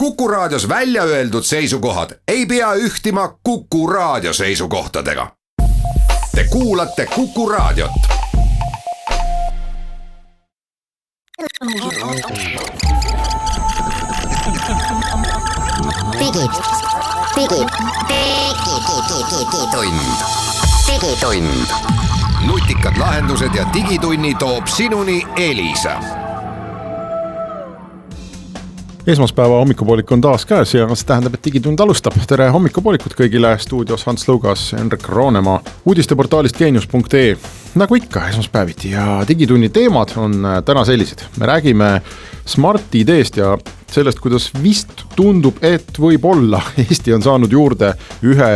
Kuku Raadios välja öeldud seisukohad ei pea ühtima Kuku Raadio seisukohtadega. Te kuulate Kuku Raadiot. Digitund. Nutikad lahendused ja digitunni toob sinuni Elisa. Esmaspäeva hommikupoolik on taas käes ja see tähendab, et digitund alustab. Tere hommikupoolikut kõigile, stuudios Hans Lugas, Henrik Roonemaa, uudisteportaalist Genius.ee. Nagu ikka esmaspäeviti ja digitunni teemad on täna sellised. Me räägime Smart ID-st ja sellest, kuidas vist tundub, et võib-olla Eesti on saanud juurde ühe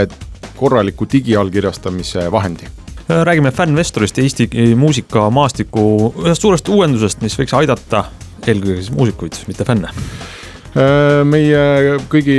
korraliku digiallkirjastamise vahendi. Räägime Fanvestorist Eesti muusika maastiku ühest suurest uuendusest, mis võiks aidata eelkõige siis muusikuid, mitte fänne. Meie kõigi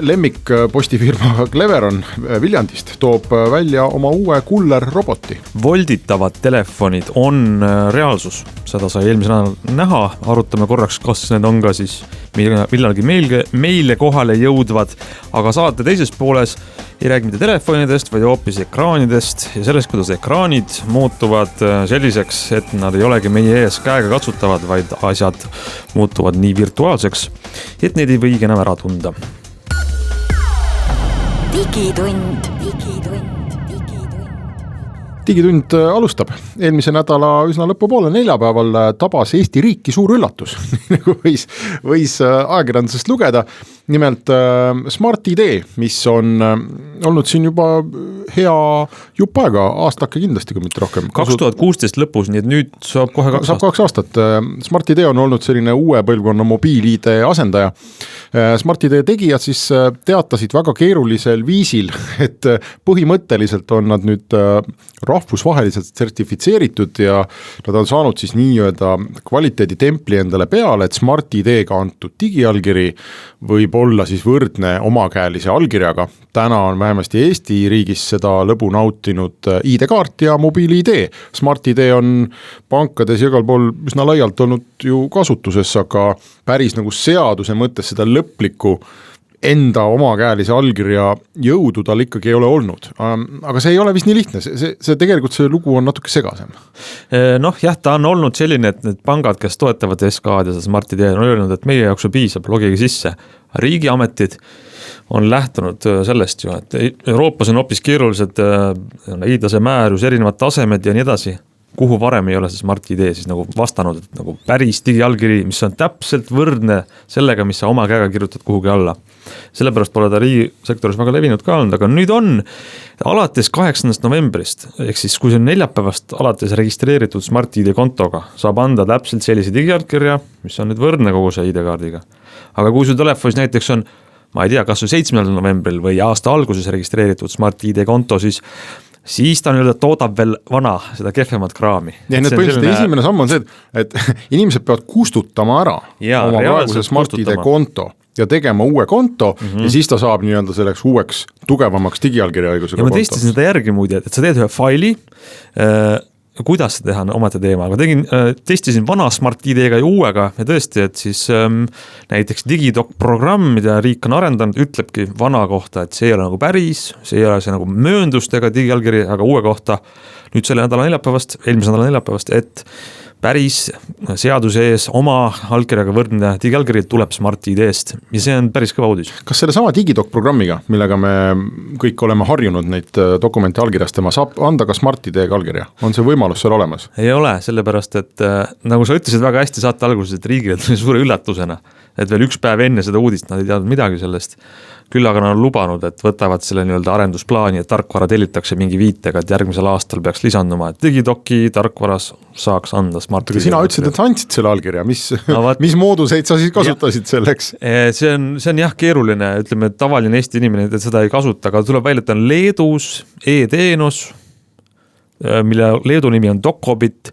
lemmik postifirma Cleveron Viljandist toob välja oma uue kullerroboti. Volditavad telefonid on reaalsus. Seda sai eelmisel nädalal näha. Arutame korraks, kas need on ka siis millalgi meile kohale jõudvad. Aga saate teises pooles ei räägi mitte telefonidest, vaid hoopis ekraanidest ja sellest, kuidas ekraanid muutuvad selliseks, et nad ei olegi meie ees käega katsutavad, vaid asjad muutuvad nii virtuaalseks, et neid ei võigi enam ära tunda. Digitund alustab. Eelmise nädala üsna lõpupoole neljapäeval tabas Eesti riiki suur üllatus, nagu võis ajakirjandusest lugeda. Nimelt Smart ID, mis on olnud siin juba hea jupp aega, aastake kindlasti, kui mitte rohkem. 2016 lõpus, nii et nüüd saab kohe 2 aastat. Smart ID on olnud selline uue põlvkonna mobiil-ID asendaja. Smart ID tegijad siis teatasid väga keerulisel viisil, et põhimõtteliselt on nad nüüd rahvusvaheliselt sertifitseeritud ja nad on saanud siis nii-öelda kvaliteeditempli endale peale, et Smart ID-ga antud digiallkiri võib olla siis võrdne omakäelise allkirjaga. Täna on vähemasti Eesti riigis seda lõbu nautinud ID-kaart ja mobiil-ID. Smart ID on pankades ja igal pool üsna laialt olnud ju kasutuses, aga päris nagu seaduse mõttes seda lõplikku enda omakäelise allkirja jõudu tal ikkagi ei ole olnud. Aga see ei ole vist nii lihtne, see tegelikult see lugu on natuke segasem. Jah, ta on olnud selline, et need pangad, kes toetavad SK-d ja Smart ID on öelnud, et meie jaoks piisab, logige sisse. Riigiametid on lähtunud sellest ju, et Euroopas on hoopis keerulised ID-tase määrus, erinevad tasemed ja nii edasi, kuhu varem ei ole see Smart ID siis nagu vastanud, et nagu päris digiallkiri, mis on täpselt võrdne sellega, mis sa oma käega kirjutad kuhugi alla. Sellepärast pole ta riigisektoris väga levinud ka olnud, aga nüüd on alates 8. novembrist, ehk siis kui see on neljapäevast alates registreeritud Smart ID kontoga, saab anda täpselt sellise digiallkirja, mis on nüüd võrdne kogu see ID-kaardiga. Aga kui sul telefonis näiteks on, ma ei tea, kas 7. novembril või aasta alguses registreeritud Smart ID konto, siis ta nüüd toodab veel vana, seda kehvemat kraami. Ja need põhiliselt esimene samm on see, et inimesed peavad kustutama ära oma praeguse Smart ID konto ja tegema uue konto ja siis ta saab nii-öelda selleks uueks tugevamaks digiallkirja õigusega konto. Ja ma testisin seda järgi muide, et sa teed ühe faili, kuidas seda teha omate teema, aga testisin vana Smart ID-ga ja uuega ja tõesti, et siis näiteks Digidoc programm, mida riik on arendanud, ütlebki vana kohta, et see ei ole nagu päris, see ei ole see nagu mööndustega digiallkiri, aga uue kohta nüüd selle nädala neljapäevast, eelmise nädala neljapäevast, et päris seaduse ees oma allkirjaga võrdne digiallkiri tuleb Smart ID-st ja see on päris kõva uudis. Kas selle sama Digidoc programmiga, millega me kõik oleme harjunud neid dokumente allkirjastama, saab anda ka Smart ID-ga allkirja? On see võimalus seal olemas? Ei ole, sellepärast, et nagu sa ütlesid väga hästi saate alguses, et riigile tuli suure üllatusena, et veel üks päev enne seda uudist nad ei teadnud midagi sellest. Küll aga on lubanud, et võtavad selle nii-öelda arendusplaani, et tarkvara tellitakse mingi viitega, et järgmisel aastal peaks lisanduma, et Digidoci tarkvaras saaks anda Smart ID. Sina ütlesid, et andsid selle allkirja, mis mooduseid sa siis kasutasid selleks? See on jah keeruline, ütleme, et tavaline Eesti inimene seda ei kasuta, aga tuleb välja, et on Leedus e-teenus, mille Leedu nimi on Docobit,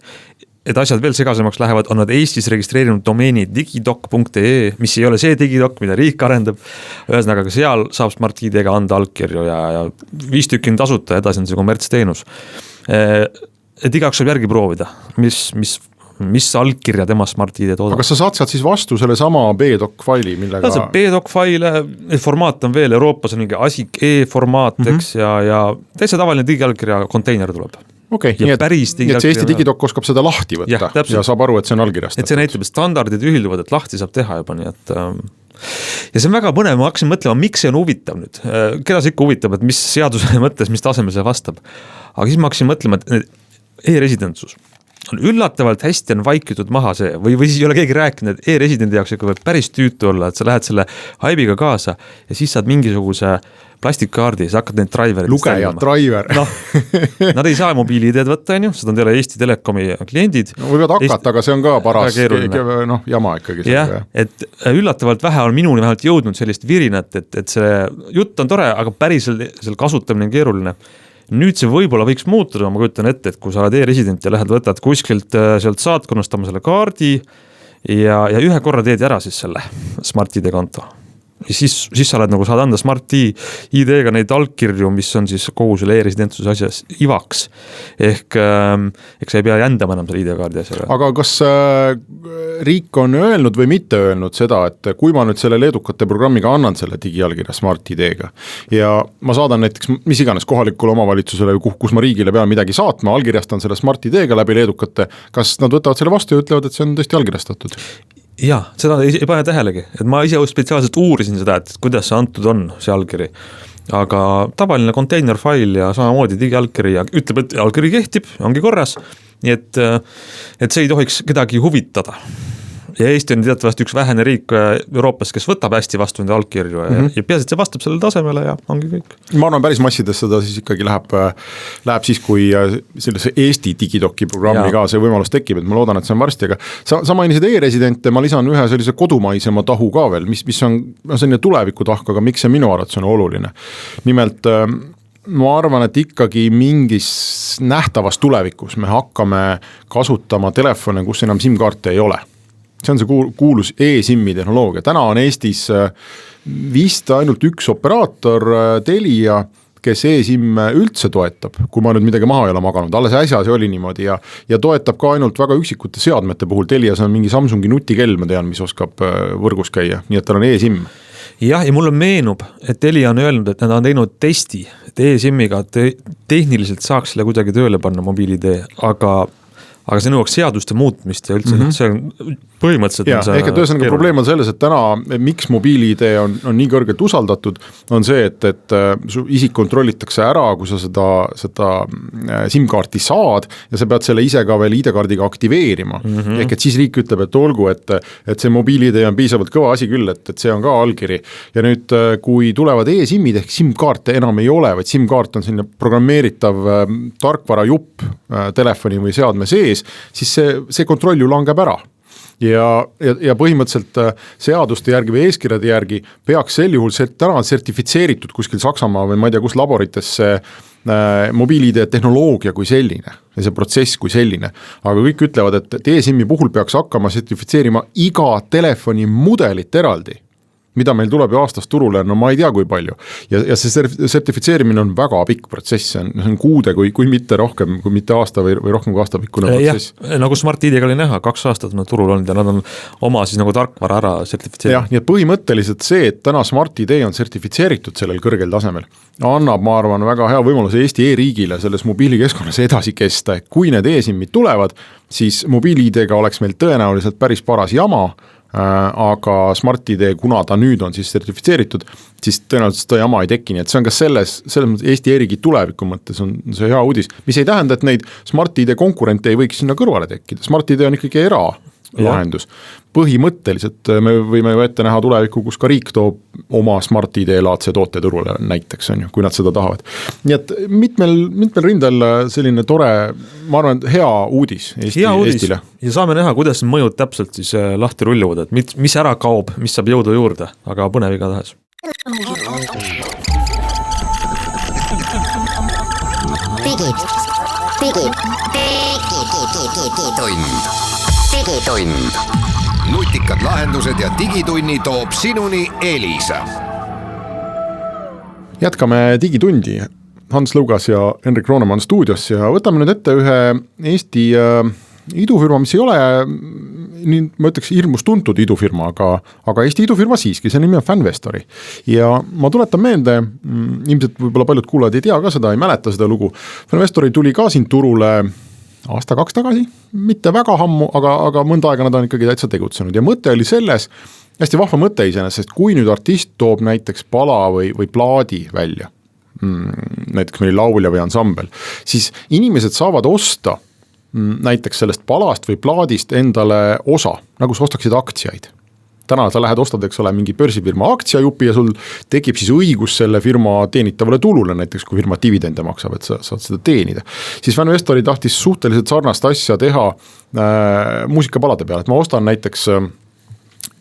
et asjad veel segasemaks lähevad, on nad Eestis registreerinud domeeni digidoc.ee, mis ei ole see Digidoc, mida riik arendab. Ühesõnaga, seal saab Smart ID-ga anda allkirju ja 5 tükki on tasuta, edasi on see kommertsteenus. Et igaks saab järgi proovida, mis mis allkirja tema Smart-ID toodab. aga sa saad sealt siis vastu selle sama B-doc faili, millega... See B-doc faile, formaat on veel, Euroopas on mingi ASIC E-formaat, eks, ja täitsa tavaline digiallkirja konteiner tuleb. Okei, nii et see Eesti digidoc oskab seda lahti võtta ja saab aru, et see on allkirjastatud. Et see näitab, et standardid ühilduvad, et lahti saab teha juba, nii et... Ja see on väga põnev, ma hakkasin mõtlema, miks see on huvitav nüüd. Keda see ikka huvitab, et mis seaduse mõttes, mis tasemel see vastab. Aga siis ma hakkasin mõtlema, et e-residentsus on üllatavalt hästi on vaikitud maha see, või siis ei ole keegi rääkinud, et e-residendi jaoks ikka võib päris tüütu olla, et sa lähed selle haibiga kaasa ja siis saad mingisuguse plastikkaardi, sa hakkad neid driverid lugeja, driver. Nad ei saa mobiili-ideed võtta, seda on teile Eesti Telekomi kliendid. No, võivad hakata, aga see on ka paras jama ikkagi. Jah, et üllatavalt vähe on minuni vähemalt jõudnud sellist virinat, et see jutt on tore, aga päriselt seal kasutamine on keeruline. Nüüd see võib-olla võiks muutuda, ma kujutan ette, et kui sa oled e-resident ja lähed võtad kuskilt sealt saatkonnastama selle kaardi ja ühe korra teed ära siis selle Smart-ID konto. Ja siis sa oled nagu saad anda Smart-ID-ga neid allkirju, mis on siis kogu selle e-residentsuse asjas ivaks. Ehk sa ei pea jändama enam selle ID-kaardi asjaga. Aga kas riik on öelnud või mitte öelnud seda, et kui ma nüüd selle leedukate programmiga annan selle digiallkirja Smart-ID-ga ja ma saadan näiteks mis iganes kohalikule omavalitsusele, kus ma riigile pean midagi saatma, allkirjastan selle Smart-ID-ga läbi leedukate, kas nad võtavad selle vastu ja ütlevad, et see on tõesti allkirjastatud? Jaa, seda ei pane tähelegi, et ma ise spetsiaalselt uurisin seda, et kuidas see antud on, see allkiri. Aga tavaline container fail ja samamoodi digiallkiri ja ütleb, et allkiri kehtib, ongi korras, nii et see ei tohiks kedagi huvitada. Ja Eesti on teatavasti üks vähene riik Euroopas, kes võtab hästi vastu nende allkirju ja peas, et see vastab sellele tasemele ja ongi kõik. Ma arvan, päris massides seda siis ikkagi läheb siis, kui sellesse Eesti digidoki programmi ka see võimalus tekib, et ma loodan, et see on varsti, aga sa mainisid e-residente, ma lisan ühe sellise kodumaisema tahu ka veel, mis on selline tuleviku tahk, aga miks see minu arvates on oluline. Nimelt ma arvan, et ikkagi mingis nähtavas tulevikus me hakkame kasutama telefone, kus enam SIM-kaarte ei ole. See on see kuulus e-SIM-i tehnoloogia. Täna on Eestis vist ainult üks operaator, Telia, kes e-SIM üldse toetab, kui ma nüüd midagi maha ei ole maganud. Alles äsja see oli niimoodi ja toetab ka ainult väga üksikute seadmete puhul. Telias on mingi Samsungi nutikell, ma tean, mis oskab võrgus käia, nii et tal on e-SIM. Jah, ja mulle meenub, et Telia on öelnud, et nad on teinud testi, et e-SIM-iga tehniliselt saaks selle kuidagi tööle panna mobiilidee, aga see nõuaks seaduste muutmist ja üldse see on põhimõtteliselt... Ja, ehk et ühesõnaga probleem on selles, et täna miks mobiili-idee on nii kõrgelt usaldatud, on see, et su isik kontrollitakse ära, kui sa seda SIM-kaarti saad ja sa pead selle ise ka veel ID-kaardiga aktiveerima. Ehk et siis riik ütleb, et olgu, et see mobiili-idee on piisavalt kõva asi küll, et see on ka allkiri. Ja nüüd, kui tulevad e-SIM-id ehk SIM-kaarte enam ei ole, vaid SIM-kaart on selline programmeeritav tarkvara jupp telefoni või seadme sees, siis see kontroll ju langeb ära. Ja põhimõtteliselt seaduste järgi või eeskirjade järgi peaks sel juhul täna sertifitseeritud kuskil Saksamaa või ma ei tea, kus laboritesse mobiili-ID tehnoloogia kui selline ja see protsess kui selline. Aga kõik ütlevad, et e-SIM-i puhul peaks hakkama sertifitseerima iga telefoni mudelit eraldi, mida meil tuleb ju aastast turule, no ma ei tea kui palju. Ja see sertifitseerimine on väga pikk protsess, see on kuude, kui mitte rohkem, kui mitte aasta või rohkem kui aastapikkune protsess. Nagu Smart-ID-ga oli näha, 2 aastat on turul olnud ja nad on oma siis nagu tarkvara ära sertifitseerinud. Jah, nii et põhimõtteliselt see, et täna Smart-ID on sertifitseeritud sellel kõrgel tasemel, annab, ma arvan, väga hea võimaluse Eesti e-riigile selles mobiilikeskkonnas edasi kesta. Kui need e-SIM-id tulevad, siis mobiil-ID-ga oleks meil tõenäoliselt päris paras jama, aga Smart-ID, kuna ta nüüd on siis sertifitseeritud, siis tõenäoliselt seda jama ei teki, nii et see on ka selles Eesti e-riigi tuleviku mõttes on see hea uudis, mis ei tähenda, et neid Smart-ID konkurente ei võiks sinna kõrvale tekkida. Smart-ID on ikkagi lahendus. Põhimõtteliselt me võime ju ette näha tulevikku, kus ka riik toob oma Smart-ID-laadse toote turule näiteks, on ju, kui nad seda tahavad. Nii et mitmel rindel selline tore, ma arvan, hea uudis Eestile. Ja saame näha, kuidas mõjud täpselt siis lahti rulluvad, et mis ära kaob, mis saab jõuda juurde, aga põnev igatahes. Digitund. Nutikad lahendused ja digitunni toob sinuni Elisa. Jätkame digitundi. Hans Lõugas ja Henrik Roonemann stuudios ja võtame nüüd ette ühe Eesti idufirma, mis ei ole nii, ma ütleks, hirmus tuntud idufirma, aga Eesti idufirma siiski, see nimi on Fanvestori. Ja ma tuletan meelde, ilmselt võib-olla paljud kuulajad ei tea ka seda, ei mäleta seda lugu. Fanvestori tuli ka siin turule aasta-2 tagasi, mitte väga hammu, aga mõnda aega nad on ikkagi täitsa tegutsenud. Ja mõte oli selles, hästi vahva mõte iseenesest, sest kui nüüd artist toob näiteks pala või plaadi välja, näiteks meil laulja või ansambel, siis inimesed saavad osta näiteks sellest palast või plaadist endale osa, nagu sa ostaksid aktsiaid. Täna sa lähed ostad, eks ole, mingi börsifirma aktsiajupi ja sul tekib siis õigus selle firma teenitavale tulule, näiteks kui firma dividende maksab, et sa saad seda teenida. Siis Fanvestori tahtis suhteliselt sarnast asja teha muusikapalade peale, et ma ostan näiteks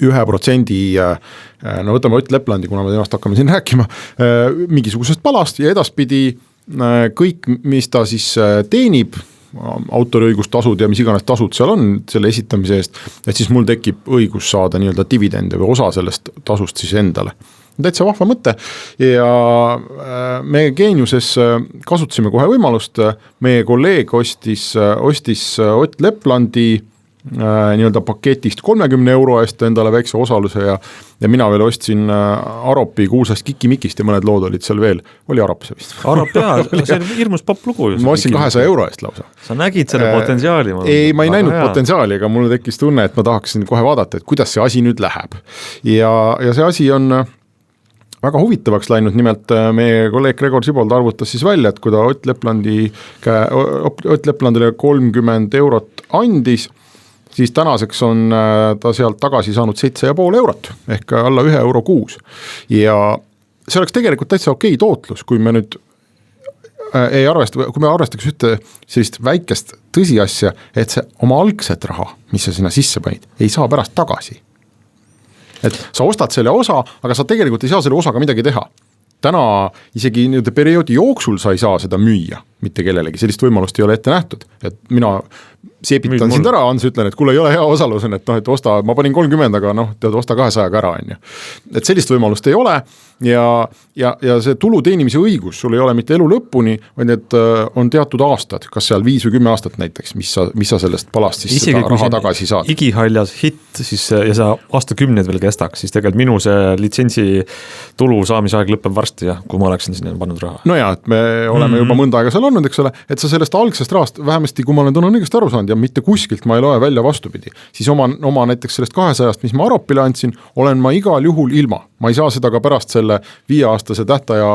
1%, no võtame Ott Leplandi, kuna me temast hakkame siin rääkima, mingisugusest palast ja edaspidi kõik, mis ta siis teenib, autoriõigustasud ja mis iganes tasud seal on selle esitamise eest, et siis mul tekib õigus saada nii-öelda dividende või osa sellest tasust siis endale. Täitsa vahva mõte ja me Geeniuses kasutasime kohe võimalust, meie kolleeg ostis Ott Leplandi nii-öelda paketist 30 euro eest endale väikse osaluse ja mina veel ostsin Aropi kuulsast Kikimikist ja mõned lood olid seal veel, oli Arop see vist. Arop jaa, see on hirmus popp lugu. Ma ostsin 200 euro eest lausa. Sa nägid selle potentsiaali? Ei, ma ei näinud potentsiaali, aga mulle tekkis tunne, et ma tahaksin kohe vaadata, et kuidas see asi nüüd läheb. Ja see asi on väga huvitavaks läinud, nimelt meie kolleeg Gregor Sibold arvutas siis välja, et kui ta Ott Leplandile 30 eurot andis, siis tänaseks on ta sealt tagasi saanud 7,5 eurot ehk alla 1 euro kuus. Ja see oleks tegelikult täitsa okei tootlus, kui me nüüd kui me arvestaks ühte sellist väikest tõsiasja, et see oma algset raha, mis sa sinna sisse panid, ei saa pärast tagasi. Et sa ostad selle osa, aga sa tegelikult ei saa selle osaga midagi teha. Täna isegi nii-öelda perioodi jooksul sa ei saa seda müüa, mitte kellelegi, sellist võimalust ei ole ette nähtud, et mina seepitan sind ära, Ans, ütlen, et kuule ei ole hea osalus, et osta, ma panin 30, aga tead, osta 200 ära, on ju. Et sellist võimalust ei ole ja see tulu teenimise õigus sul ei ole mitte elu lõpuni, vaid need on teatud aastad, kas seal 5 või 10 aastat näiteks, mis sa sellest palast siis isegi seda raha tagasi saad. Igihaljas hitt siis, ja sa aastakümneid veel kestaks, siis tegelikult minu see litsentsi tulu saamisaeg lõpeb varsti ja kui ma oleksin sinna pannud raha. No ja, et me oleme juba mõnda aega seal olnud, eks ole, et sa sellest algsest rahast, vähemasti kui ma olen täna õigesti aru saanud ja mitte kuskilt ma ei loe välja vastupidi, siis oma näiteks sellest 200-st, mis ma Aropile andsin, olen ma igal juhul ilma. Ma ei saa seda ka pärast selle 5-aastase tähtaja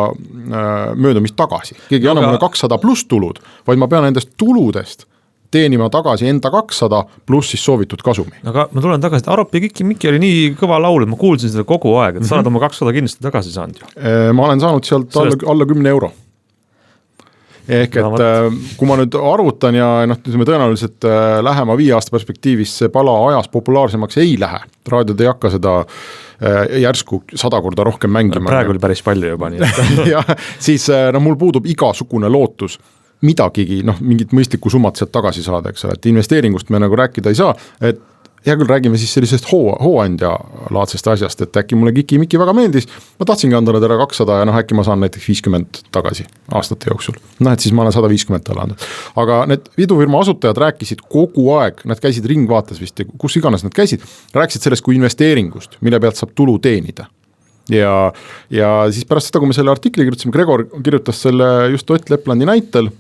möödumist tagasi. Keegi ei anna mulle 200 pluss tulud, vaid ma pean endast tuludest teenima tagasi enda 200 pluss siis soovitud kasumi. Aga ma tulen tagasi, et Arop ja Kikimiki oli nii kõva laul, et ma kuulsin seda kogu aeg, et sa oled oma 200 kindlasti tagasi saanud ju. Ma olen saanud sealt alla 10 euro. Ehk et kui ma nüüd arvutan ja tõenäoliselt lähema 5 aasta perspektiivis see pala ajas populaarsemaks ei lähe. Raadiod ei hakka seda järsku 100 korda rohkem mängima. Praegu oli päris palju juba nii. Ja siis mul puudub igasugune lootus midagigi, mingit mõistlikku summat sealt tagasi saada, eks ole, et investeeringust me nagu rääkida ei saa, et hea küll räägime siis sellisest hooandja laadsest asjast, et äkki mulle Kikimiki väga meeldis, ma tahtsingi anda ära 200 ja äkki ma saan näiteks 50 tagasi aastate jooksul. Et siis ma olen 150 talle andnud. Aga need idufirma asutajad rääkisid kogu aeg, nad käisid ringvaates vist ja kus iganes nad käisid, rääkisid sellest kui investeeringust, mille pealt saab tulu teenida. Ja siis pärast seda, kui me selle artikli kirjutasime, Gregor kirjutas selle just Ott Leplandi näitel,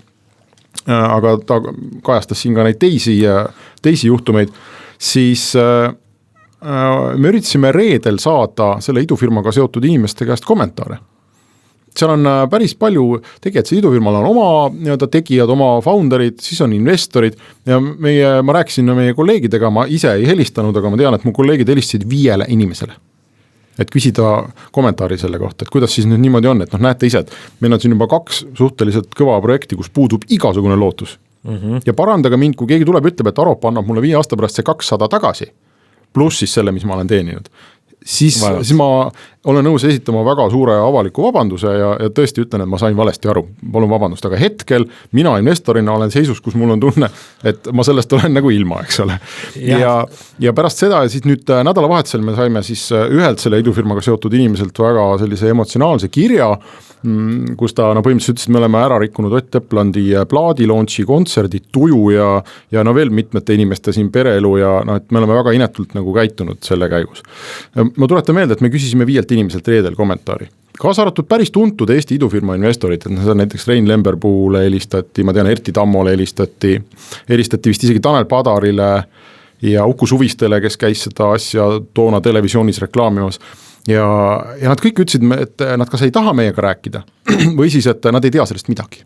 aga ta kajastas siin ka neid teisi juhtumeid, siis me üritasime reedel saada selle idufirmaga seotud inimeste käest kommentaare. Seal on päris palju, tegelikult see idufirmal on oma tegijad, oma founderid, siis on investorid ja ma rääkisin meie kolleegidega, ma ise ei helistanud, aga ma tean, et mu kolleegid helistasid 5 inimesele. Et küsida kommentaari selle kohta, et kuidas siis nüüd niimoodi on, et näete ise, et meil on siin juba 2 suhteliselt kõva projekti, kus puudub igasugune lootus. Ja parandage mind, kui keegi tuleb, ütleb, et Arop annab mulle 5 aasta pärast see 200 tagasi, pluss siis selle, mis ma olen teeninud. Siis ma olen nõus esitama väga suure avaliku vabanduse ja tõesti ütlen, et ma sain valesti aru, palun vabandust, aga hetkel mina investorina olen seisus, kus mul on tunne, et ma sellest olen nagu ilma, eks ole. Ja pärast seda ja siis nüüd nädalavahetusel me saime siis ühelt selle idufirmaga seotud inimeselt väga sellise emotsionaalse kirja, kus ta põhimõtteliselt ütles, et me oleme ära rikkunud Ott Teplandi plaadilaunchi kontserdi, tuju ja veel mitmete inimeste siin pereelu ja et me oleme väga inetult nagu käitunud selle käigus. Ma tuletan meelde, et me küsisime 5 inimeselt reedel kommentaari. Kaasa arvatud päris tuntud Eesti idufirma investorid, et näiteks Rein Lemberpuule helistati, ma tean, Erti Tammole helistati vist isegi Tanel Padarile ja Uku Suvistele, kes käis seda asja toona televisioonis reklaamimas. Ja nad kõik ütlesid, et nad kas ei taha meiega rääkida või siis, et nad ei tea sellest midagi.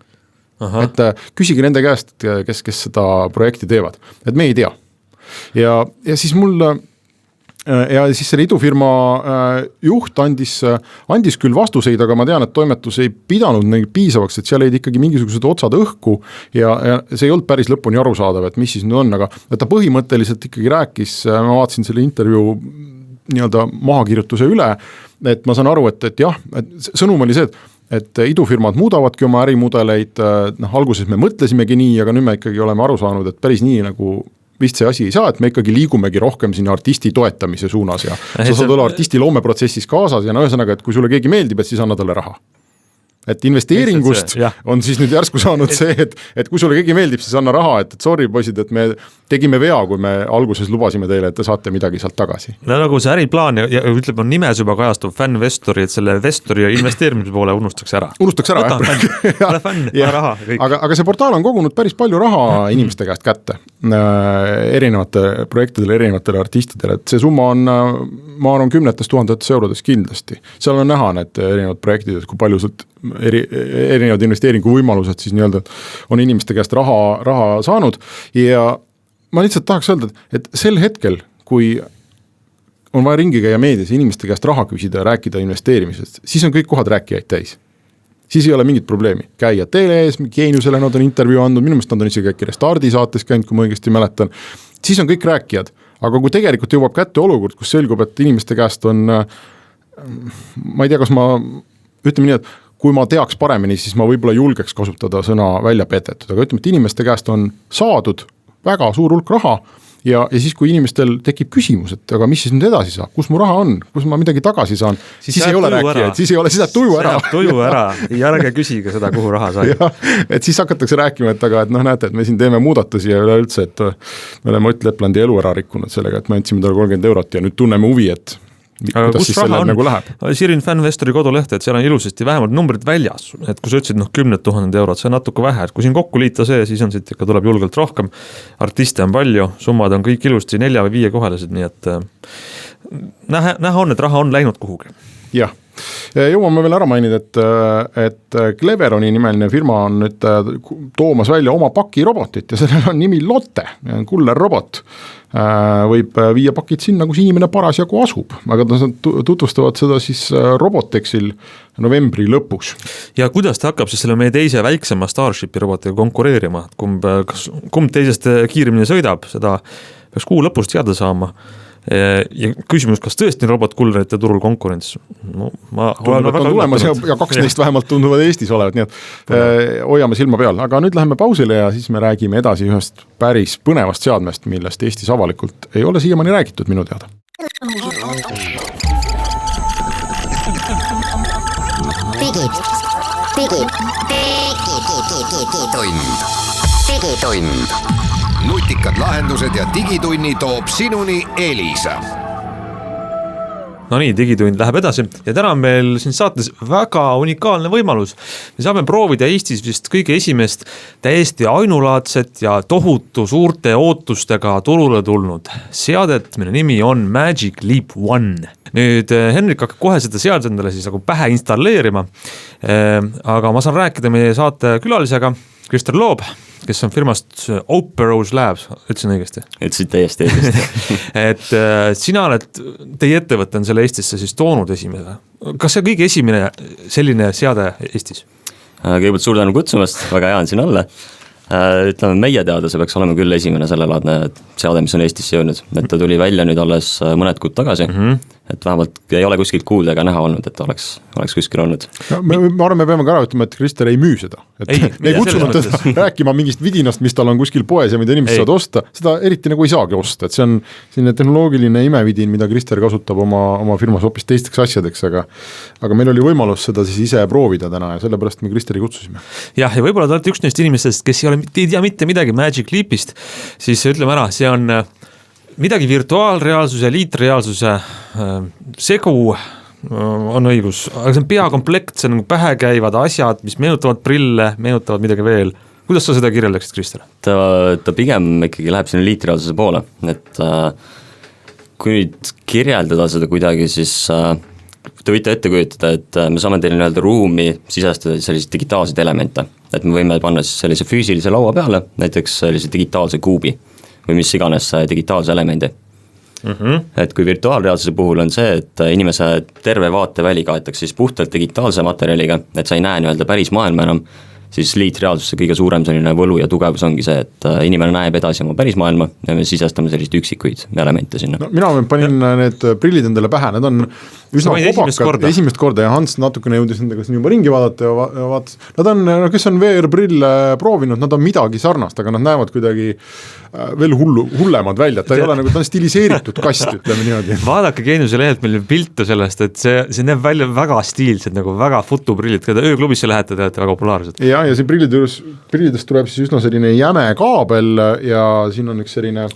Aha. Et küsige nende käest, kes seda projekti teevad, et me ei tea. Ja siis mul ja siis selle idufirma juht andis küll vastuseid, aga ma tean, et toimetus ei pidanud neid piisavaks, et seal jäid ikkagi mingisugused otsad õhku ja see ei olnud päris lõpuni arusaadav, et mis siis nüüd on, aga ta põhimõtteliselt ikkagi rääkis, ma vaatasin selle intervjuu nii-öelda mahakirjutuse üle, et ma saan aru, et jah, et sõnum oli see, et idufirmad muudavadki oma ärimudeleid, alguses me mõtlesimegi nii, aga nüüd me ikkagi oleme aru saanud, et päris nii nagu vist see asi ei saa, et me ikkagi liigumegi rohkem sinna artisti toetamise suunas ja sa saad olla artisti loomeprotsessis kaasas ja ühesõnaga, et kui sulle keegi meeldib, et siis anna talle raha. Et investeeringust on siis nüüd järsku saanud see, et kui sulle keegi meeldib, siis anna raha, et sorry poisid, et me tegime vea, kui me alguses lubasime teile, et te saate midagi sealt tagasi. No nagu see äriplaan ja ütleb, on nimes juba kajastub fänn-vestori, et selle vestori ja investeerimise poole unustaks ära. Unustaks ära, jah. Fänn, raha, kõik. Aga see portaal on kogunud päris palju raha inimeste käest kätte erinevate projektidele, erinevatele artistidele, et see summa on, ma arvan, 10 000 eurodes kindlasti. Seal on näha need erinevad projektid, kui palju sealt erinevad investeeringu võimalused siis nii-öelda on inimeste käest raha saanud ja ma lihtsalt tahaks öelda, et sel hetkel, kui on vaja ringi käia meedias inimeste käest raha küsida ja rääkida investeerimisest, siis on kõik kohad rääkijaid täis. Siis ei ole mingit probleemi. Käia tele-ees, Geeniusele nad on intervjuu andnud, minu meelest nad on isegi äkki Restardi saates käinud, kui ma õigesti mäletan. Siis on kõik rääkijad, aga kui tegelikult jõuab kätte olukord, kus selgub, et inimeste käest on, ma ei tea, kas ma ütleme nii, et kui ma teaks paremini, siis ma võib-olla julgeks kasutada sõna välja petetud, aga ütleme, et inimeste käest on saadud väga suur hulk raha ja siis, kui inimestel tekib küsimus, et aga mis siis nüüd edasi saab, kus mu raha on, kus ma midagi tagasi saan, siis ei ole rääkijaid, siis ei ole, siis tuju ära. Tuju ära ja ärge küsige seda, kuhu raha sai. Et siis hakatakse rääkima, et aga, et näete, et me siin teeme muudatusi ja üleüldse, et me oleme Ott Leplandi elu ära rikkunud sellega, et me andsime talle 30 eurot ja nüüd tunneme huvi, et kuidas siis selle nagu läheb? Sirin Fänn-Vestori kodulehte, et seal on ilusasti vähemalt numbrid väljas, et kui sa ütlesid 10 000 eurot, see on natuke vähe, et kui siin kokku liita see, siis on siit ikka tuleb julgelt rohkem, artiste on palju, summad on kõik ilusti 4 või 5 kohalised, nii et näha on, et raha on läinud kuhugi. Jah, jõuame veel ära mainida, et Cleveroni nimeline firma on nüüd toomas välja oma pakirobotit ja sellel on nimi Lotte, kuller robot. Võib viia pakid sinna, kus inimene parasjagu asub, aga nad tutvustavad seda siis Robotexil novembri lõpus. Ja kuidas ta hakkab siis selle meie teise väiksema Starshipi robotiga konkureerima, kumb teisest kiiremini sõidab, seda peaks kuu lõpust teada saama. Ja küsimus, kas tõesti robotkullerite turul konkurents? No, tulemas ja 12 vähemalt tunduvad Eestis olevat, nii et hoiame silma peal, aga nüüd läheme pausile ja siis me räägime edasi ühest päris põnevast seadmest, millest Eestis avalikult ei ole siiamaani räägitud minu teada. Digitund. Nutikad lahendused ja digitunni toob sinuni Elisa. No nii, digitund läheb edasi ja täna on meil siin saates väga unikaalne võimalus. Me saame proovida Eestis vist kõige esimest täiesti ainulaadset ja tohutu suurte ootustega turule tulnud seadet, mille nimi on Magic Leap One. Nüüd Henrik hakkab kohe seda seadet endale siis nagu pähe installeerima, aga ma saan rääkida meie saate külalisega, Krister Loob, kes on firmast Operose Labs, ütlesin õigesti? Ütlesid täiesti õigesti. Et sina oled, teie ettevõtte on selle Eestisse siis toonud esimene. Kas see kõige esimene selline seade Eestis? Kõigepealt suur tänu kutsumast, väga hea on siin olla. Ütleme, meie teada see peaks olema küll esimene sellelaadne seade, mis on Eestisse jõudnud. Et ta tuli välja nüüd alles mõned kuud tagasi. et vähemalt ei ole kuskilt kuulda ega näha olnud, et oleks kuskil olnud. Ma arvan, me peame ka ära ütlema, et Krister ei müü seda. Me ei kutsunud teda rääkima mingist vidinast, mis tal on kuskil poes ja mida inimesed saavad osta, seda eriti nagu ei saagi osta, et see on selline tehnoloogiline imevidin, mida Krister kasutab oma firmas hoopis teisteks asjadeks, aga meil oli võimalus seda siis ise proovida täna ja sellepärast me Kristeri kutsusime. Jah, ja võib-olla te olete üks neist inimestest, kes ei tea mitte midagi Magic Leapist, siis ütleme ära, see on midagi virtuaalreaalsuse, liitreaalsuse segu on õigus, aga see on peakomplekt, see on nagu pähe käivad asjad, mis meenutavad prille, meenutavad midagi veel. Kuidas sa seda kirjeldaksid, Krister? Ta pigem ikkagi läheb sinna liitreaalsuse poole, et kui nüüd kirjeldada seda kuidagi, siis te võite ette kujutada, et me saame teile nii-öelda ruumi sisestada selliseid digitaalseid elemente, et me võime panna siis sellise füüsilise laua peale, näiteks sellise digitaalse kuubi või mis iganes digitaalse elemendi. Et kui virtuaalreaalsuse puhul on see, et inimese terve vaateväli kaetakse siis puhtalt digitaalse materjaliga, et sa ei näe nii-öelda päris maailma enam, siis liitreaalsuse kõige suurem selline võlu ja tugevus ongi see, et inimene näeb edasi oma päris maailma ja me sisestame selliseid üksikuid elemente sinna. No, mina panin need prillid endale pähe, need on üsna kobakad, esimest korda ja Hans natukene jõudis nendega siin juba ringi vaadata ja vaatas, nad on, kes on VR-prille proovinud, nad on midagi sarnast, aga nad näevad kuidagi veel hullemad välja, ta ei ole nagu, ta on stiliseeritud kast, ütleme niimoodi. Vaadake Geeniuse lehelt meil piltu sellest, et see näeb välja väga stiilsed, nagu väga futuprillid, keda ööklubisse lähete, te olete väga populaarsed. Ja siin prillidest tuleb siis üsna selline jäme kaabel ja siin on üks selline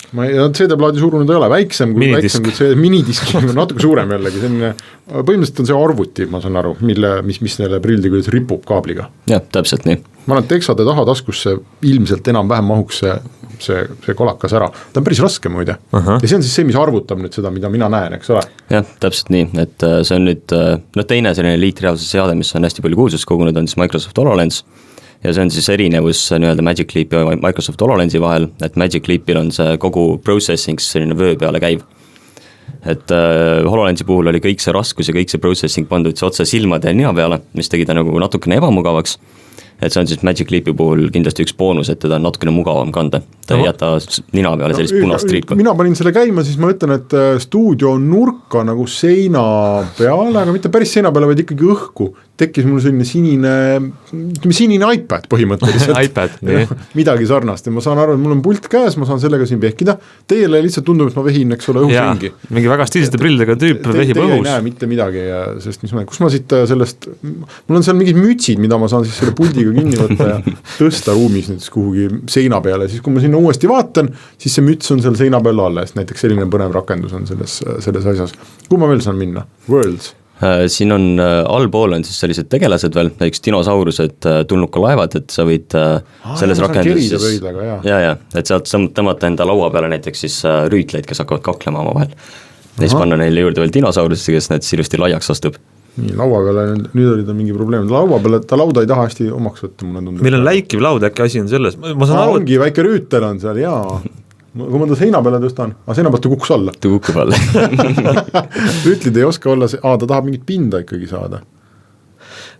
CD-plaadi suurunud ei ole, väiksem kui minidisk, natuke suurem jällegi, selline, põhimõtteliselt on see arvuti, ma saan aru, mis neile prillide küljes ripub kaabliga. Jah, täpselt nii. Ma olen teksade taha taskusse ilmselt enam-vähem mahuks see kolakas ära. Ta on päris raske muide. Ja see on siis see, mis arvutab nüüd seda, mida mina näen, eks ole? Jah, täpselt nii, et see on nüüd teine selline liitreaalsuse seade, mis on hästi palju kuulsust kogunud, on siis Microsoft HoloLens. Ja see on siis erinevus nii-öelda Magic Leap ja Microsoft HoloLensi vahel, et Magic Leapil on see kogu processing selline vöö peale käiv. Et HoloLensi puhul oli kõik see raskus ja kõik see processing pandud otse silmade ja nina peale, mis tegi ta nagu natukene ebamugavaks. Et see on siis Magic Leapi puhul kindlasti üks boonus, et teda on natukene mugavam kanda. Ta ei jäta nina peale sellist punast triipa. Mina panin selle käima, siis ma ütlen, et stuudio nurka nagu seina peale, aga mitte päris seina peale, vaid ikkagi õhku. Tekkis mul selline sinine iPad põhimõtteliselt. iPad, nii. Midagi sarnast ja ma saan aru, et mul on pult käes, ma saan sellega siin vehkida. Teile lihtsalt tundub, et ma vehin, eks ole, õhus ringi. Mingi väga stiilsete prillidega tüüp vehib õhus. Teie ei näe mitte midagi, sest kus ma siit sellest, mul on seal mingid mütsid, mida ma saan siis selle puldiga kinni võtta ja tõsta ruumis näiteks kuhugi seina peale, siis kui ma sinna uuesti vaatan, siis see müts on seal seina peal alles, näiteks selline põnev rakendus on selles asjas. Kuhu ma veel saan minna? Worlds? Siin on allpool on siis sellised tegelased veel, näiteks dinosaurused, tulnukalaevad, et sa võid selles rakendus siis, et saad tõmmata enda laua peale näiteks siis rüütleid, kes hakkavad kaklema oma vahel. Ja siis panna neile juurde veel dinosaurused, kes need ilusti laiaks astub. Nii, laua peale, nüüd oli ta mingi probleem, laua peale, ta lauda ei taha hästi omaks võtta, mulle tundub. Meil on läikiv laud, äkki asi on selles. Ongi väike rüütel on seal, jaa. Kui ma ta seina peale tõstan, seina pealt ta kukkus alla. Ta kukub alla. Rüütlid ei oska olla, ta tahab mingit pinda ikkagi saada.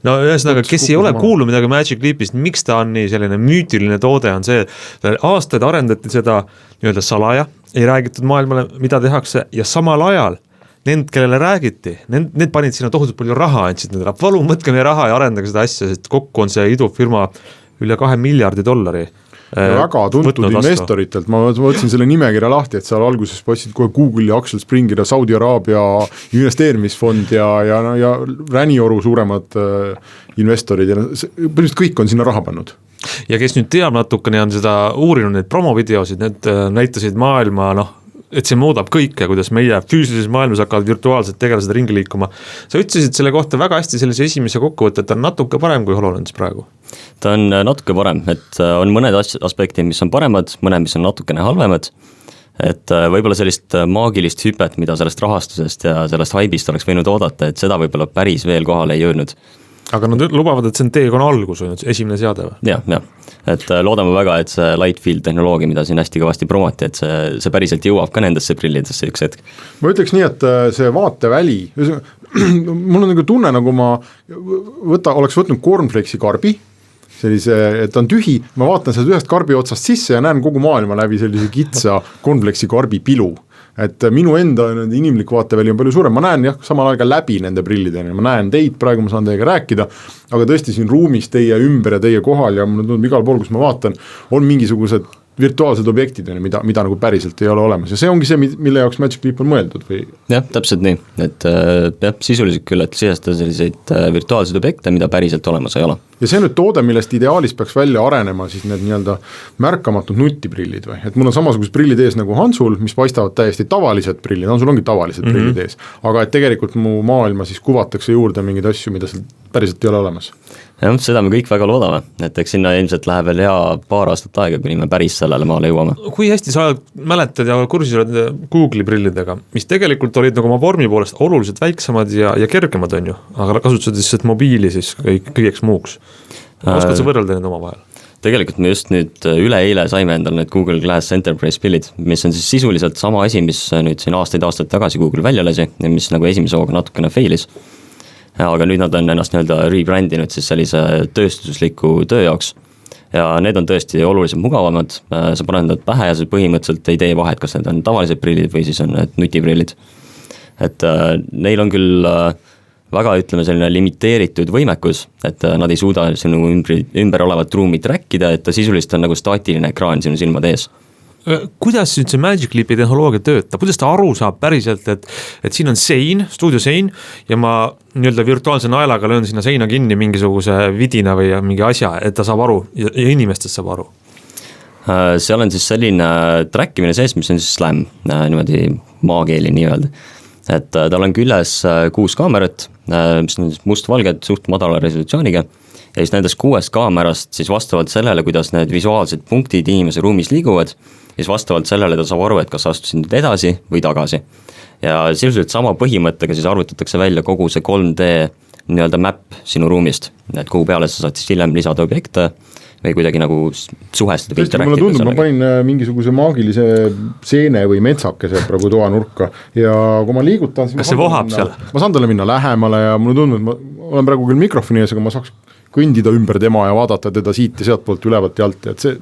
No ühesõnaga, kes ei ole kuulnud midagi Magic Leapist, miks ta on nii selline müütiline toode, on see, aastaid arendati seda nii-öelda salaja, ei räägitud maailmale, mida tehakse ja samal ajal need, kellele räägiti, need panid sinna tohutult palju raha, andsid nendele, palun mõtke meie raha ja arendage seda asja, sest kokku on see idufirma üle 2 miljardi $. Väga tuntud investoritelt, ma võtsin selle nimekirja lahti, et seal alguses paistsid kohe Google ja Axel Springer ja Saudi Araabia investeerimisfond ja Ränioru suuremad investorid ja põhimõtteliselt kõik on sinna raha pannud. Ja kes nüüd teab natukene on seda uurinud, need promovideosid, need näitasid maailma, et see muudab kõike, kuidas meie füüsilises maailmas hakkavad virtuaalsed tegelased ringi liikuma. Sa ütlesid selle kohta väga hästi sellise esimese kokkuvõtte, et ta on natuke parem kui HoloLens praegu. Ta on natuke parem, et on mõned aspektid, mis on paremad, mõned, mis on natukene halvemad, et võib-olla sellist maagilist hüpet, mida sellest rahastusest ja sellest haibist oleks võinud oodata, et seda võib-olla päris veel kohale ei jõudnud. Aga nad lubavad, et see on teekonna algus, on esimene seade või? Jah, et loodame väga, et see Lightfield tehnoloogia, mida siin hästi kõvasti promoti, et see päriselt jõuab ka nendesse prillidesse üks hetk. Ma ütleks nii, et see vaateväli, mul on nagu tunne, nagu ma oleks võtnud cornflakesi karbi, sellise, et on tühi, ma vaatan seda ühest karbi otsast sisse ja näen kogu maailma läbi sellise kitsa cornflakesi karbi pilu. et minu enda inimlik vaateväli on palju suurem, ma näen jah, samal ajal ka läbi nende prillideni, ma näen teid, praegu ma saan teiega rääkida, aga tõesti siin ruumis teie ümber ja teie kohal ja mulle tundub igal pool, kus ma vaatan, on mingisugused virtuaalsed objektid, mida nagu päriselt ei ole olemas ja see ongi see, mille jaoks Magic Leap on mõeldud või? Jah, täpselt nii, et sisuliselt küll, et sisestada selliseid virtuaalseid objekte, mida päriselt olemas ei ole. Ja see on nüüd toode, millest ideaalis peaks välja arenema siis need nii-öelda märkamatud nutiprillid või, et mul on samasugused prillid ees nagu Hansul, mis paistavad täiesti tavalised prillid, Hansul ongi tavalised prillid ees, aga et tegelikult mu maailma siis kuvatakse juurde mingeid asju, mida seal päriselt ei ole olemas. Jah, seda me kõik väga loodame, et eks sinna ilmselt läheb veel hea paar aastat aega, kuni me päris sellele maale jõuame. Kui hästi sa mäletad ja kursis oled Google'i prillidega, mis tegelikult olid nagu oma vormi poolest oluliselt väiksemad ja kergemad on ju, aga kasutasid siis mobiili siis kõigeks muuks. Oskad sa võrrelda need oma vahel? Tegelikult me just nüüd üleeile saime endale need Google Glass Enterprise pillid, mis on siis sisuliselt sama asi, mis nüüd siin aastaid tagasi Google välja lasi ja mis nagu esimese hooga natukene failis. Aga nüüd nad on ennast nii-öelda rebrandinud siis sellise tööstusliku töö jaoks ja need on tõesti oluliselt mugavamad, sa paned nad pähe ja sa põhimõtteliselt ei tee vahet, kas need on tavalised prillid või siis on need nutiprillid. Et neil on küll väga, ütleme, selline limiteeritud võimekus, et nad ei suuda sinu ümber olevat ruumi trackida, et ta sisuliselt on nagu staatiline ekraan sinu silmade ees. Kuidas nüüd see Magic Leapi tehnoloogia töötab, kuidas ta aru saab päriselt, et siin on sein, stuudiosein ja ma nii-öelda virtuaalse naelaga löön sinna seina kinni mingisuguse vidina või mingi asja, et ta saab aru ja inimestest saab aru? Seal on siis selline trackimine sees, mis on siis SLAM, niimoodi maakeeli nii-öelda. Et tal on küljes 6 kaamerat, mis on must-valged suht madala resolutsiooniga ja siis nendest 6 kaamerast siis vastavalt sellele, kuidas need visuaalsed punktid inimese ruumis liiguvad, siis vastavalt sellele ta saab aru, et kas astusid nüüd edasi või tagasi. Ja sisuliselt sama põhimõttega siis arvutatakse välja kogu see 3D nii-öelda map sinu ruumist, et kuhu peale sa saad siis hiljem lisada objekte või kuidagi nagu suhestada. Tõesti, mulle tundub, ma panin mingisuguse maagilise seene või metsakese praegu toanurka ja kui ma liigutan, kas see vohab seal? Ma saan talle minna lähemale ja mulle tundub, et ma olen praegu küll mikrofoni ees, aga ma saaks kõndida ümber tema ja vaadata teda siit ja sealt poolt ülevalt ja alt, et see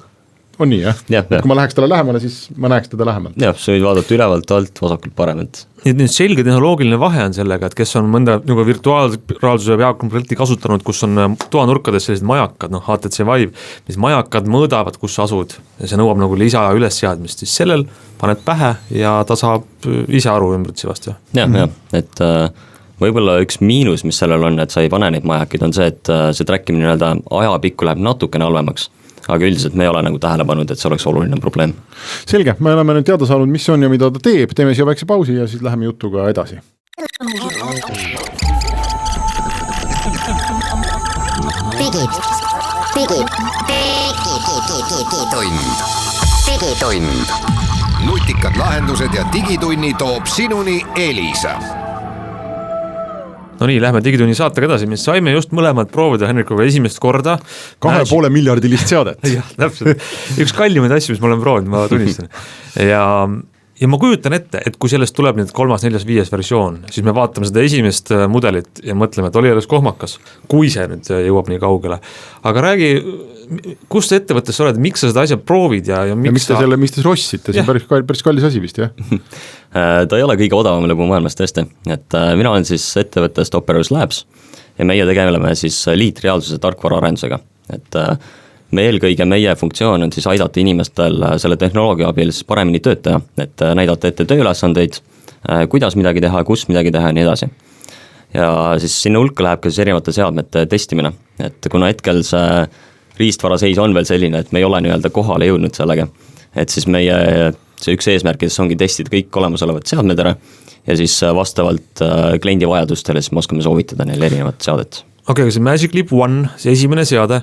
on nii, jah? Kui ma läheks talle lähemale, siis ma näeks teda lähemalt. Jah, sa võid vaadata ülevalt alt, vasakult paremalt. Nüüd selge tehnoloogiline vahe on sellega, et kes on mõnda nagu virtuaalreaalsuse peakomplekti kasutanud, kus on toanurkades sellised majakad, HTC Vive, mis majakad mõõdavad, kus sa asud ja see nõuab nagu lisa ülesseadmist, siis sellel paned pähe ja ta saab ise aru ümbritsevast. Jah, et võib-olla üks miinus, mis sellel on, et sa ei pane neid majakid, on see, et see trackimine nii-öelda ajapikku läheb natukene halvemaks. Aga üldiselt me ei ole nagu tähele pannud, et see oleks oluline probleem. Selge, me oleme nüüd teada saanud, mis on ja mida ta teeb, teeme siia väikse pausi ja siis läheme jutuga edasi. Digitund. Nutikad lahendused ja digitunni toob sinuni Elisa. No nii, lähme digitunni saatega edasi, mis saime just mõlemad proovida Henrikuga esimest korda. 2,5 miljardilist seadet. Jah, täpselt. Üks kallimaid asju, mis ma olen proovinud, ma tunnistan. Ja ma kujutan ette, et kui sellest tuleb nüüd 3., 4., 5. versioon, siis me vaatame seda esimest mudelit ja mõtleme, et oli alles kohmakas, kui see nüüd jõuab nii kaugele. Aga räägi, kust ettevõttes sa oled, miks sa seda asja proovid ja miks te rossite, see on päris kallis asi vist, jah? Ta ei ole kõige odavam lõbu maailmas tõesti, et mina olen siis ettevõttest Operus Labs ja meie tegeleme siis liitreaalsuse tarkvara arendusega, et meie funktsioon on siis aidata inimestel selle tehnoloogia abil siis paremini tööd teha, et näidata ette tööülesandeid, kuidas midagi teha, kus midagi teha ja nii edasi. Ja siis sinna hulka läheb ka siis erinevate seadmete testimine, et kuna hetkel see riistvara seis on veel selline, et me ei ole nii-öelda kohale jõudnud sellega, et siis meie see üks eesmärkidest ongi testida kõik olemasolevad seadmed ära ja siis vastavalt kliendi vajadustele siis me oskame soovitada neile erinevat seadet. Okei, see Magic Leap One, see esimene seade,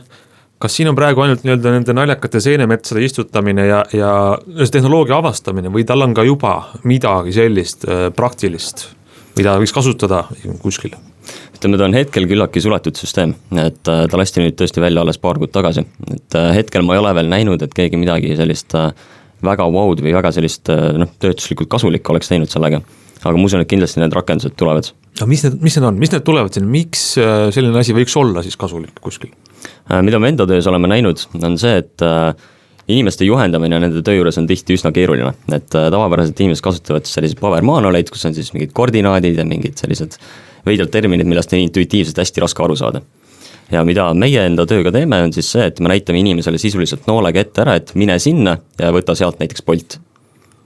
kas siin on praegu ainult nii-öelda nende naljakate seenemetsade istutamine ja tehnoloogia avastamine või tal on ka juba midagi sellist praktilist, mida võiks kasutada kuskil? Ütleme, ta on hetkel küllaki suletud süsteem, et ta lasti nüüd tõesti välja alles paar kuud tagasi, et hetkel ma ei ole veel näinud, et keegi midagi sellist väga wow'd või väga sellist töötuslikult kasulik oleks teinud sellega, aga ma usun, et kindlasti need rakendused tulevad. No mis need on, mis need tulevad siin, miks selline asi võiks olla siis kasulik kuskil? Mida me enda töös oleme näinud, on see, et inimeste juhendamine nende töö juures on tihti üsna keeruline, et tavapäraselt inimesed kasutavad selliseid pabermaanualeid, kus on siis mingid koordinaadid ja mingid sellised veidrad terminid, millest on intuitiivselt hästi raske aru saada. Ja mida meie enda tööga teeme, on siis see, et me näitame inimesele sisuliselt noolega ette ära, et mine sinna ja võta sealt näiteks Bolt.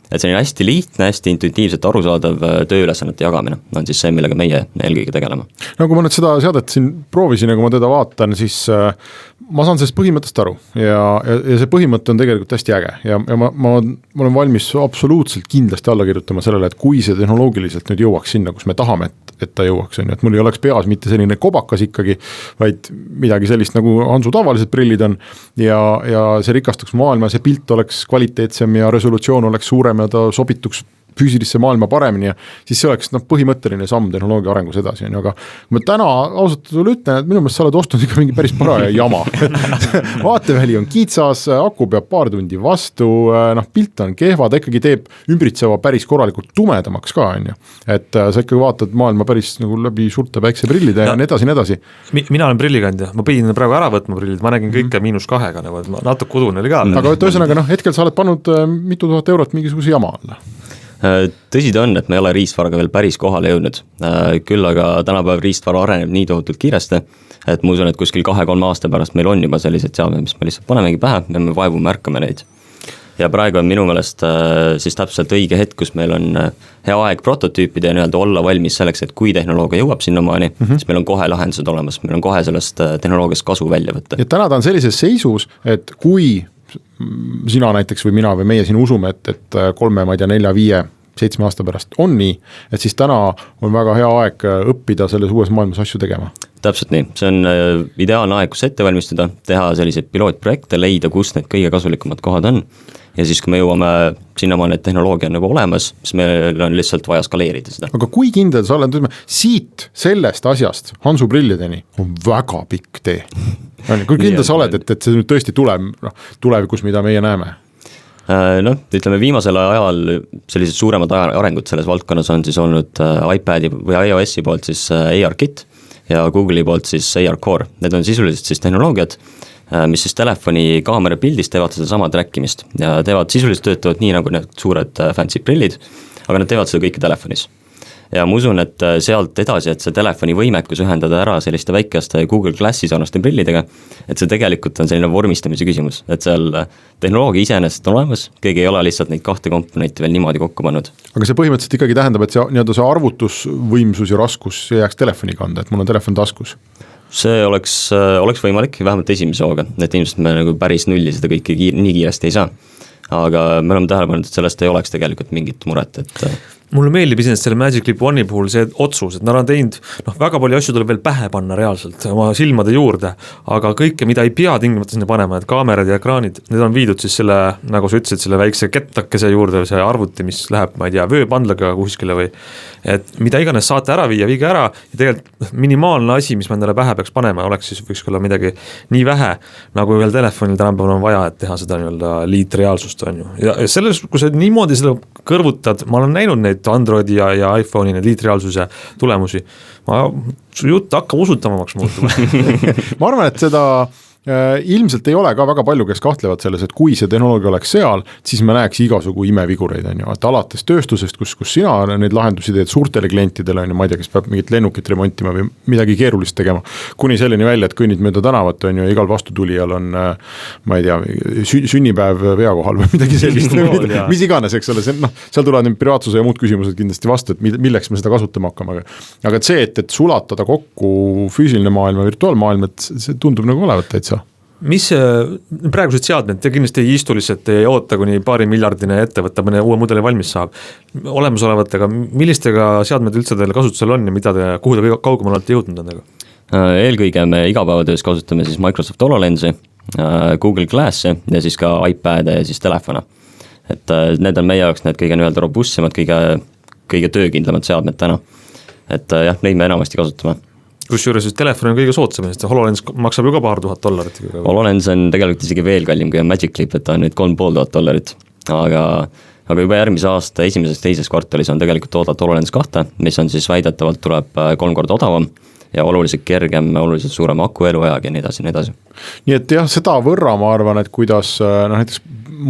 Et see on hästi lihtne, hästi intuitiivselt arusaadav tööülesannete jagamine on siis see, millega meie eelkõige tegeleme. No kui ma nüüd seda seadet siin proovisin ja kui ma teda vaatan, siis ma saan sellest põhimõttest aru ja see põhimõte on tegelikult hästi äge ja ma olen valmis absoluutselt kindlasti alla kirjutama sellele, et kui see tehnoloogiliselt nüüd jõuaks sinna, kus me tahame, et ta jõuaks, et mul ei oleks peas mitte selline kobakas ikkagi, vaid midagi sellist nagu Hansu tavalised prillid on ja see rikastaks maailma, see pilt oleks kvaliteetsem ja resolutsioon oleks suurem ja ta sobituks füüsilisse maailma paremini ja siis see oleks põhimõtteline samm tehnoloogia arengus edasi, aga ma täna ausalt sulle ütlen, et minu meelest sa oled ostnud ikka mingi päris paraja jama. Vaateväli on kitsas, aku peab paar tundi vastu, pilt on kehva, ta ikkagi teeb ümbritseva päris korralikult tumedamaks ka, et sa ikkagi vaatad maailma päris nagu läbi suurte päikseprillide ja nii edasi. Mina olen prillikandja, ma pidin praegu ära võtma prillid, ma nägin kõike -2, nagu, et natuke udune oli ka. Aga ühesõnaga, hetkel sa oled pannud mitu tuhat eurot mingisuguse jama alla. Tõsi ta on, et me ei ole riistvaraga veel päris kohale jõudnud, küll aga tänapäev riistvara areneb nii tohutult kiiresti, et ma usun, et kuskil 2-3 aasta pärast meil on juba sellised seadmed, mis me lihtsalt panemegi pähe ja me vaevu märkame neid. Ja praegu on minu meelest siis täpselt õige hetk, kus meil on hea aeg prototüüpide ja nii-öelda olla valmis selleks, et kui tehnoloogia jõuab sinnamaani, siis meil on kohe lahendused olemas, meil on kohe sellest tehnoloogiast kasu välja võtta. Ja täna ta on sellises seisus, et kui sina näiteks või mina või meie siin usume, et 3, 4, 5, 7 aasta pärast on nii, et siis täna on väga hea aeg õppida selles uues maailmas asju tegema. Täpselt nii, see on ideaalne aeg, kus ette valmistada, teha selliseid pilootprojekte, leida, kus need kõige kasulikumad kohad on ja siis, kui me jõuame sinnamaani, et tehnoloogia on nagu olemas, siis meil on lihtsalt vaja skaleerida seda. Aga kui kindel sa oled, siit sellest asjast Hansu prillideni on väga pikk tee. Kui kindel sa oled, et see nüüd tõesti tulevikus, mida meie näeme? Ütleme viimasel ajal sellised suuremad arengud selles valdkonnas on siis olnud iPadi või iOS-i poolt siis AR-Kit ja Google'i poolt siis AR Core. Need on sisuliselt siis tehnoloogiad, mis siis telefoni kaamera pildis teevad seda sama trackimist ja sisuliselt töötavad nii nagu need suured fancy prillid, aga nad teevad seda kõike telefonis. Ja ma usun, et sealt edasi, et see telefoni võimekus ühendada ära selliste väikeste Google Glassi sarnaste prillidega, et see tegelikult on selline vormistamise küsimus, et seal tehnoloogia iseenesest on olemas, keegi ei ole lihtsalt neid 2 komponenti veel niimoodi kokku pannud. Aga see põhimõtteliselt ikkagi tähendab, et see arvutusvõimsus ja raskus jääks telefoni kanda, et mul on telefon taskus? See oleks võimalik, vähemalt esimese hooga, et ilmselt me nagu päris nulli seda kõike nii kiiresti ei saa. Aga me oleme tähele pannud, et sellest ei oleks tegelikult mingit muret, et mulle meeldib iseenesest selle Magic Leap One'i puhul see otsus, et nad on teinud, väga palju asju tuleb veel pähe panna reaalselt oma silmade juurde, aga kõike, mida ei pea tingimata sinna panema, et kaamerad ja ekraanid, need on viidud siis selle, nagu sa ütlesid, selle väikse kettakese juurde, see arvuti, mis läheb, ma ei tea, vööpandlaga kuskile või, et mida iganes saate ära viia, viige ära ja tegelikult minimaalne asi, mis me endale pähe peaks panema, oleks siis võiks olla midagi nii vähe, nagu ühel telefonil tänapäeval on vaja, et teha seda nii-öelda liitreaalsust on ju. Ja selles, kui sa niimoodi seda kõrvutad, ma olen näinud neid Androidi ja iPhone'i need liitreaalsuse tulemusi. Su jutt hakkab usutavamaks muutuma. Ma arvan, et seda ilmselt ei ole ka väga palju, kes kahtlevad selles, et kui see tehnoloogia oleks seal, siis me näeks igasugu imevigureid, on ju, et alates tööstusest, kus sina neid lahendusi teed suurtele klientidele, on ju, ma ei tea, kes peab mingit lennukit remontima või midagi keerulist tegema, kuni selleni välja, et kõnnid mööda tänavat, on ju, igal vastutulijal on, ma ei tea, sünnipäev pea kohal või midagi sellist, mis iganes, eks ole, seal tulevad need privaatsuse ja muud küsimused kindlasti vastu, et milleks me seda kasutama hakkame, aga et see, et sulatada kokku füüsiline maailm ja virtuaalmaailm, et see tundub nagu olevat täitsa. Mis praegused seadmed, te kindlasti ei istu lihtsalt, ei oota, kuni 2 miljardine ettevõtte mõne uue mudeli valmis saab. Olemasolevatega, millistega seadmed üldse teil kasutusel on ja kuhu te kaugemale olete jõudnud nendega? Eelkõige me igapäevatöös kasutame siis Microsoft HoloLensi, Google Glassi ja siis ka iPad ja siis telefone. Et need on meie jaoks need kõige nii-öelda robustsemad, kõige töökindlamad seadmed täna. Et jah, neid me enamasti kasutame. Kusjuures telefon on kõige soodsam, sest HoloLens maksab ju ka $2,000. HoloLens on tegelikult isegi veel kallim kui Magic Leap, et ta on nüüd $3,500. Aga juba järgmise aasta esimeses-teises kvartalis on tegelikult oodata HoloLens 2, mis on siis väidetavalt tuleb 3 korda odavam ja oluliselt kergem, oluliselt suurem aku eluajaga ja nii edasi ja nii edasi. Nii et jah, seda võrra ma arvan, et kuidas näiteks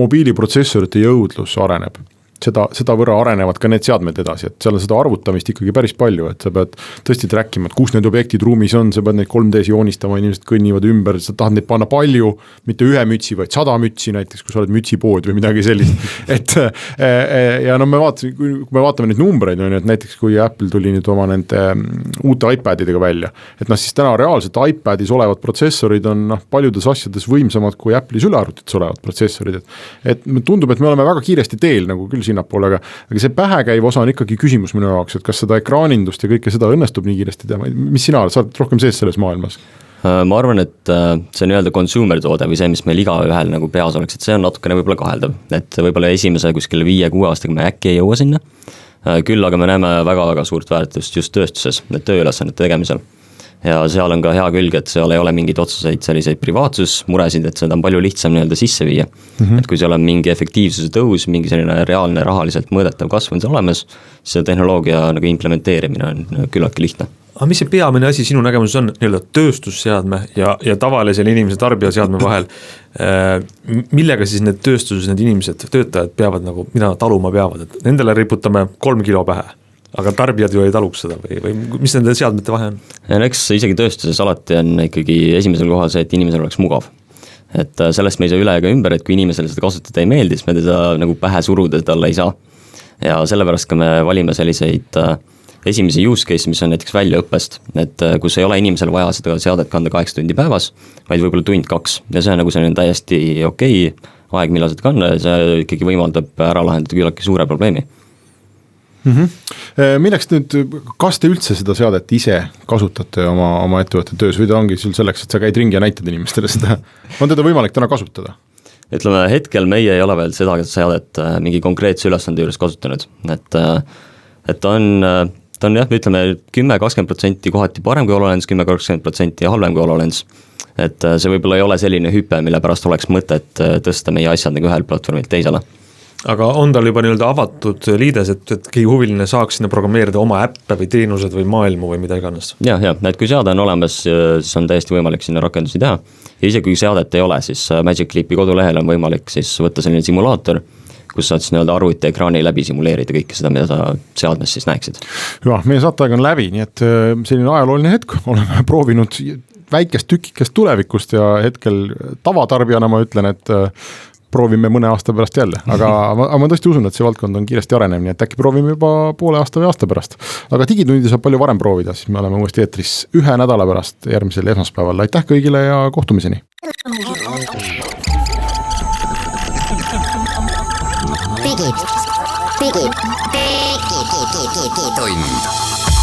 mobiiliprotsessorite jõudlus areneb, seda võrra arenevad ka need seadmed edasi, et seal on seda arvutamist ikkagi päris palju, et sa pead tõesti trackima, et kus need objektid ruumis on, sa pead neid 3D-s joonistama, inimesed kõnnivad ümber, sa tahad neid panna palju, mitte 1 mütsi, vaid 100 mütsi näiteks, kui sa oled mütsipood või midagi sellist. Et ja no kui me vaatame neid numbreid, et näiteks kui Apple tuli nüüd oma nende uute iPadidega välja, et siis täna reaalselt iPadis olevad protsessorid on paljudes asjades võimsamad kui Apple'is ülearvutites olevad protsessorid, et tundub, et me oleme väga kiiresti teel nagu küll sinnapoole, aga see pähekäiv osa on ikkagi küsimus minu jaoks, et kas seda ekraanindust ja kõike seda õnnestub nii kiiresti teha, mis sina oled, sa oled rohkem sees selles maailmas? Ma arvan, et see nii-öelda consumer toode või see, mis meil igaühel nagu peas oleks, et see on natukene võib-olla kaheldav, et võib-olla esimese kuskil 5-6 aastaga me äkki ei jõua sinna, küll aga me näeme väga-väga suurt väärtust just tööstuses, need tööülesannete tegemisel. Ja seal on ka hea külg, et seal ei ole mingeid otseseid selliseid privaatsusmuresid, et seda on palju lihtsam nii-öelda sisse viia. Et kui seal on mingi efektiivsuse tõus, mingi selline reaalne rahaliselt mõõdetav kasv on see olemas, siis tehnoloogia nagu implementeerimine on küllaltki lihtne. Aga mis see peamine asi sinu nägemuses on nii-öelda tööstusseadme ja tavalisel inimese tarbijaseadme vahel? Millega siis need tööstuses, need inimesed, töötajad peavad nagu, mida taluma peavad, et nendele riputame 3 kilo pähe? Aga tarbijad ju ei taluks seda või mis nende seadmete vahe on? Ja eks isegi tööstuses alati on ikkagi esimesel kohal see, et inimesel oleks mugav. Et sellest me ei saa üle ega ümber, et kui inimesele seda kasutada ei meeldi, siis me teda nagu pähe suruda talle ei saa. Ja sellepärast ka me valime selliseid esimesi use case, mis on näiteks väljaõppest, et kus ei ole inimesel vaja seda seadet kanda 8 tundi päevas, vaid võib-olla 1-2 ja see on nagu selline täiesti okei aeg, millal seda kanna ja see ikkagi võimaldab ära lahendada küllaltki suure probleemi. Milleks nüüd, kas te üldse seda seadet ise kasutate oma ettevõtte töös või ta ongi sul selleks, et sa käid ringi ja näitad inimestele seda, on teda võimalik täna kasutada? Ütleme, hetkel meie ei ole veel seda seadet mingi konkreetse ülesande juures kasutanud, et on jah, ütleme 10-20% kohati parem kui HoloLens, 10-20% halvem kui HoloLens, et see võib-olla ei ole selline hüpe, mille pärast oleks mõtet tõsta meie asjad nagu ühel platvormilt teisele. Aga on tal juba nii-öelda avatud liides, et keegi huviline saaks sinna programmeerida oma äppe või teenused või maailmu või mida iganes? Ja, et kui seade on olemas, siis on täiesti võimalik sinna rakendusi teha. Ja isegi kui seadet ei ole, siis Magic Leapi kodulehel on võimalik siis võtta selline simulaator, kus saad siis nii-öelda arvuti ekraani läbi simuleerida kõike seda, mida sa seadmes siis näeksid. Ja, meie saateaeg on läbi, nii et selline ajalooline hetk, oleme proovinud väikest tükikest tulevikust ja hetkel tavatarbijana ma ütlen, et proovime mõne aasta pärast jälle, aga ma tõesti usun, et see valdkond on kiiresti arenev, nii et äkki proovime juba poole aasta või aasta pärast. Aga digitundi saab palju varem proovida, siis me oleme uuesti eetris 1 nädala pärast järgmisel esmaspäeval. Aitäh kõigile ja kohtumiseni!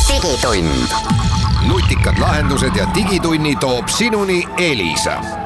Digitund. Nutikad lahendused ja digitunni toob sinuni Elisa.